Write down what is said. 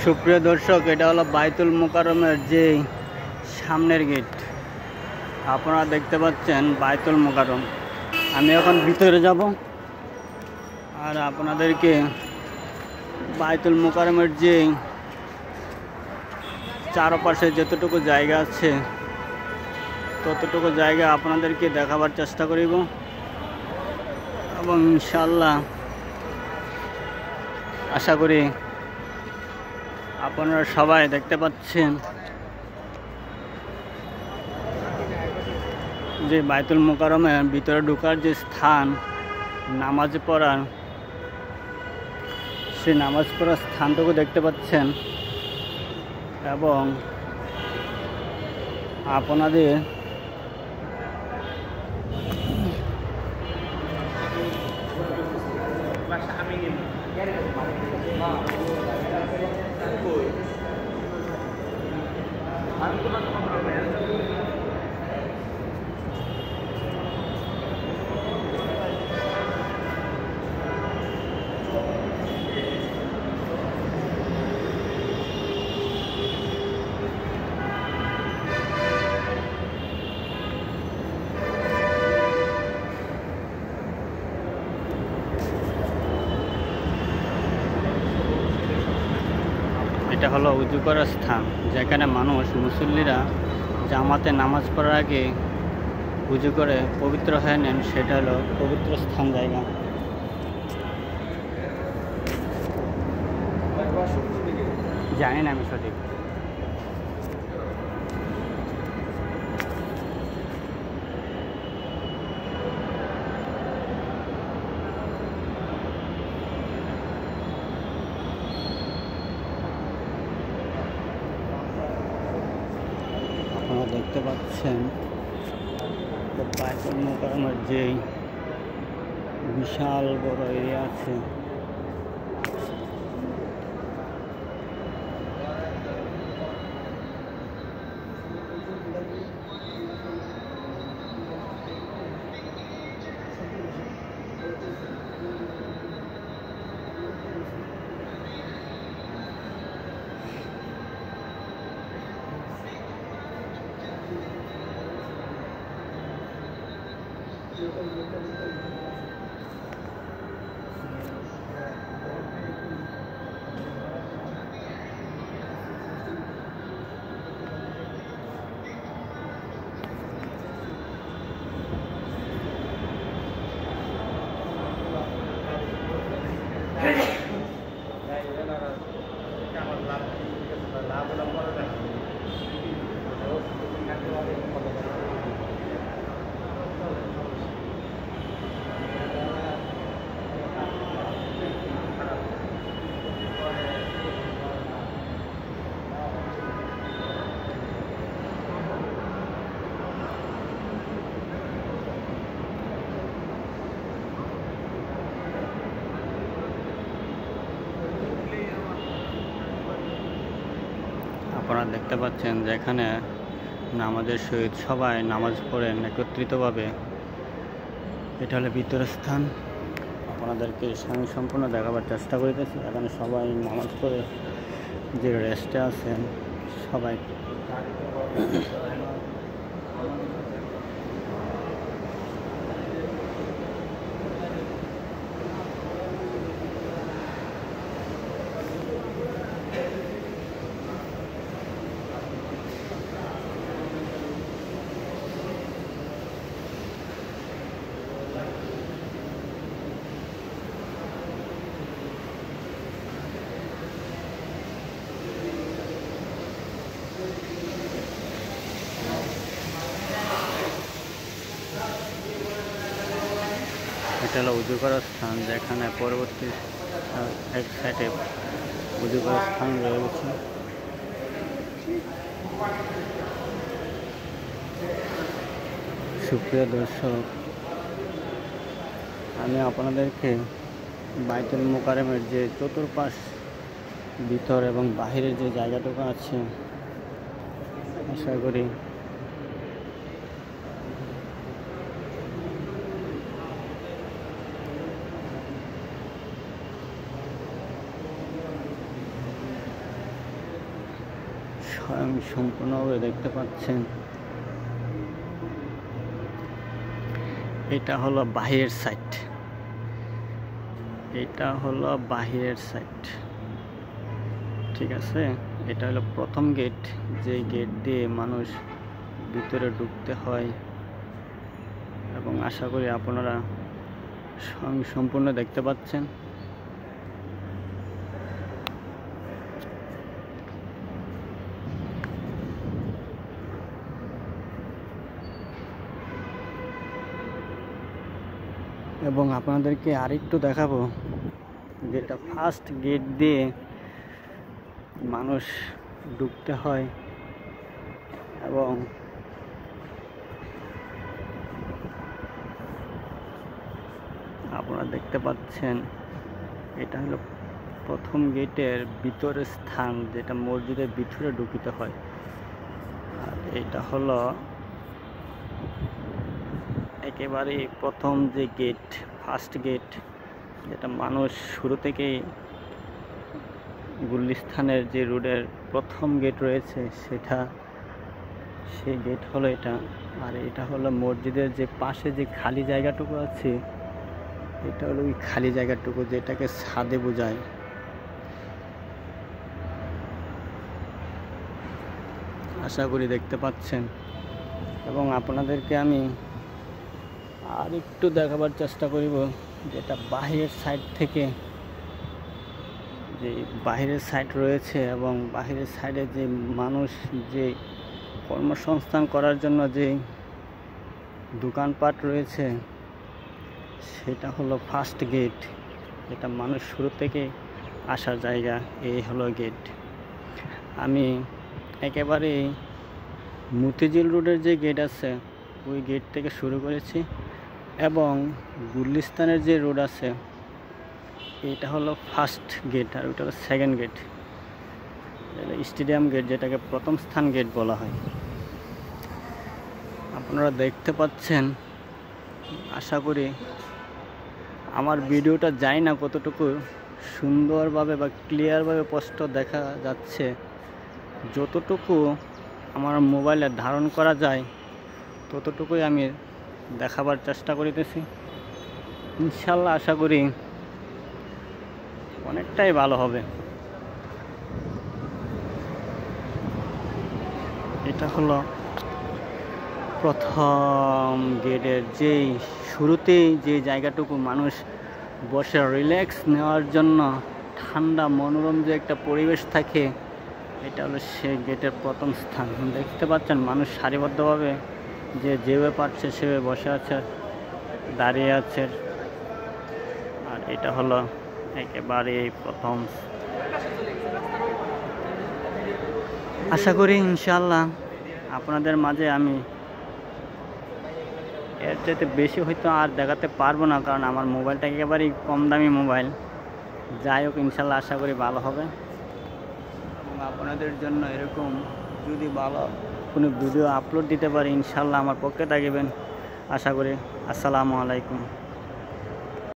সুপ্রিয় দর্শক, এটা হলো বাইতুল মোকাররমের যে সামনের গেট। আপনারা দেখতে পাচ্ছেন বাইতুল মোকাররম। আমি এখন ভিতরে যাব আর আপনাদেরকে বাইতুল মোকাররমের যে চারপাশে যতটুকু জায়গা আছে ততটুকু জায়গা আপনাদেরকে দেখাবার চেষ্টা করিব এবং ইনশাআল্লাহ আশা করি আপনারা সবাই দেখতে পাচ্ছেন যে বাইতুল মোকাররমের ভিতরে ঢোকার যে স্থান, নামাজ পড়ার, সেই নামাজ পড়ার স্থানটুকু দেখতে পাচ্ছেন এবং আপনাদের এটা হলো উযু করার স্থান, যেখানে মানুষ মুসল্লিরা জামাতে নামাজ পড়ার আগে উযু করে পবিত্র হয়ে নেন। সেটা হলো পবিত্র স্থান জায়গা। জানি না আমি সঠিক। আপনারা দেখতে পাচ্ছেন বাইতুল মোকাররমের যে বিশাল বড় এরিয়া আছে, আপনারা দেখতে পাচ্ছেন যেখানে নামাজের সহিত সবাই নামাজ পড়েন একত্রিতভাবে। এটা হলো ভিতরের স্থান। আপনাদেরকে আমি সম্পূর্ণ দেখাবার চেষ্টা করিতেছি। এখানে সবাই নামাজ পড়ে যে রেস্টে আছেন সবাই। এটা হলো উযু করার স্থান, যেখানে পরবর্তী এক সাইডে উযু করার স্থান রয়েছে। সুপ্রিয় দর্শক, আমি আপনাদেরকে বাইতুল মোকাররমের যে চতুর্পাশ ভিতর এবং বাহিরের যে জায়গাটুকু আছে আশা করি স্বয়ং সম্পূর্ণভাবে দেখতে পাচ্ছেন। এটা হলো বাহিরের সাইড, এটা হলো বাহিরের সাইড, ঠিক আছে। এটা হলো প্রথম গেট, যে গেট দিয়ে মানুষ ভিতরে ঢুকতে হয়, এবং আশা করি আপনারা সম্পূর্ণ দেখতে পাচ্ছেন। এবং আপনাদেরকে আরেকটু দেখাবো, যেটা ফার্স্ট গেট দিয়ে মানুষ ঢুকতে হয়, এবং আপনারা দেখতে পাচ্ছেন এটা হলো প্রথম গেটের ভিতরের স্থান, যেটা মসজিদের ভিতরে ঢুকিতে হয়। আর এটা হলো একেবারে প্রথম যে গেট, ফার্স্ট গেট, যেটা মানুষ শুরু থেকেই গুলিস্তানের যে রোডের প্রথম গেট রয়েছে সেই গেট হলো এটা। আর এটা হলো মসজিদের যে পাশে যে খালি জায়গাটুকু আছে, এটা হলো ওই খালি জায়গাটুকু যেটাকে ছাদে বোঝায়। আশা করি দেখতে পাচ্ছেন। এবং আপনাদেরকে আমি আর একটু দেখাবার চেষ্টা করিব, যেটা বাহিরের সাইড থেকে, যে বাহিরের সাইড রয়েছে, এবং বাহিরের সাইডে যে মানুষ যে কর্মসংস্থান করার জন্য যে দোকানপাট রয়েছে, সেটা হলো ফার্স্ট গেট। এটা মানুষ শুরু থেকে আসার জায়গা, এই হলো গেট। আমি একেবারে মতিঝিল রোডের যে গেট আছে ওই গেট থেকে শুরু করেছি, এবং গুলিস্তানের যে রোড আছে এটা হলো ফার্স্ট গেট, আর ওইটা হলো সেকেন্ড গেট, স্টেডিয়াম গেট, যেটাকে প্রথম স্থান গেট বলা হয়। আপনারা দেখতে পাচ্ছেন। আশা করি আমার ভিডিওটা যায় না কতটুকু সুন্দরভাবে বা ক্লিয়ারভাবে স্পষ্ট দেখা যাচ্ছে, যতটুকু আমার মোবাইলে ধারণ করা যায় ততটুকুই আমি দেখাবার চেষ্টা করিতেছি। ইনশাল্লাহ আশা করি অনেকটাই ভালো হবে। এটা হলো প্রথম গেটের যেই শুরুতেই যে জায়গাটুকু মানুষ বসে রিল্যাক্স নেওয়ার জন্য, ঠান্ডা মনোরম যে একটা পরিবেশ থাকে, এটা হলো সেই গেটের প্রথম স্থান। দেখতে পাচ্ছেন মানুষ সারিবদ্ধভাবে যেভাবে পারছে সেভাবে বসে আছে, দাঁড়িয়ে আছে। আর এটা হলো একেবারে প্রথম। আশা করি ইনশাআল্লাহ আপনাদের মাঝে আমি এর চাইতে বেশি হয়তো আর দেখাতে পারবো না, কারণ আমার মোবাইলটা একেবারেই কম দামি মোবাইল। যাই হোক, ইনশাআল্লাহ আশা করি ভালো হবে। এবং আপনাদের জন্য এরকম যদি ভালো কোনো ভিডিও আপলোড দিতে পারি, ইনশাআল্লাহ আমার পক্ষে থাকবেন আশা করি। আসসালামু আলাইকুম।